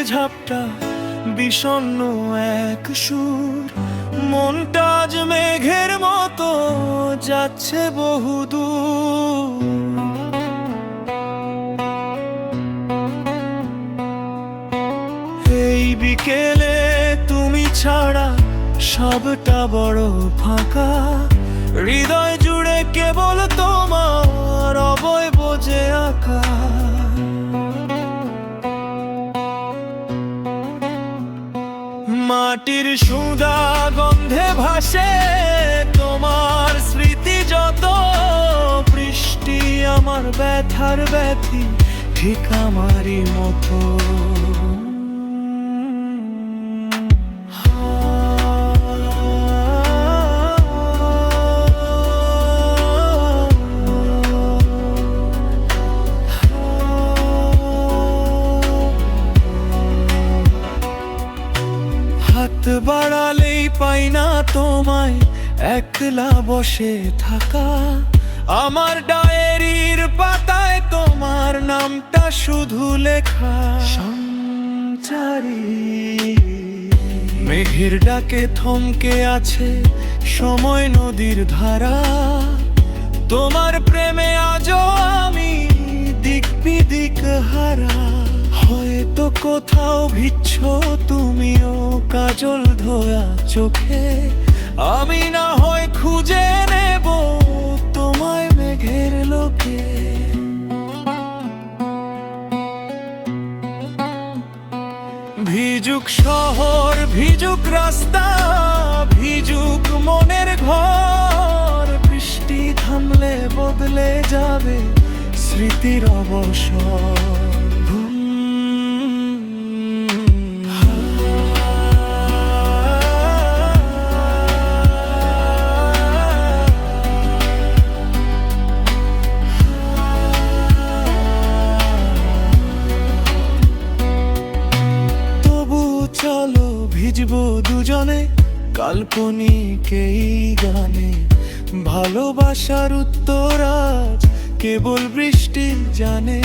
ঝাপটা বিষণ্ণ এক সুর, মনটা আজ মেঘের মতো যাচ্ছে বহুদূর। এই বিকেলে তুমি ছাড়া সবটা বড় ফাঁকা, হৃদয় জুড়ে কেবল তোমার অবয়ব যে আঁকা। মাটির সুদা গন্ধে ভাসে তোমার স্মৃতি যত, বৃষ্টি আমার ব্যথার ব্যথি ঠিক আমারই মতো। হাত বাড়ালেই পাই না তোমায় একলা বসে থাকা, আমার ডায়েরির পাতায় তোমার নামটা শুধু লেখা। সঞ্চারী মেঘের ডাকে থমকে আছে সময় নদীর ধারা, তোমার প্রেমে আজও আমি দিক বিদিক হারা। হয়তো কোথাও ভিজছ তুমিও কাজল ধোয়া চোখে, আমি না হয় খুঁজে নেব তোমায় মেঘের লোকে। ভিজুক শহর ভিজুক রাস্তা ভিজুক মনের ঘর, বৃষ্টি থামলে বদলে যাবে স্মৃতির অবসর। চলো ভিজবো দুজনে কাল্পনিক এই গানে, ভালোবাসার উত্তর আজ কেবল বৃষ্টি জানে।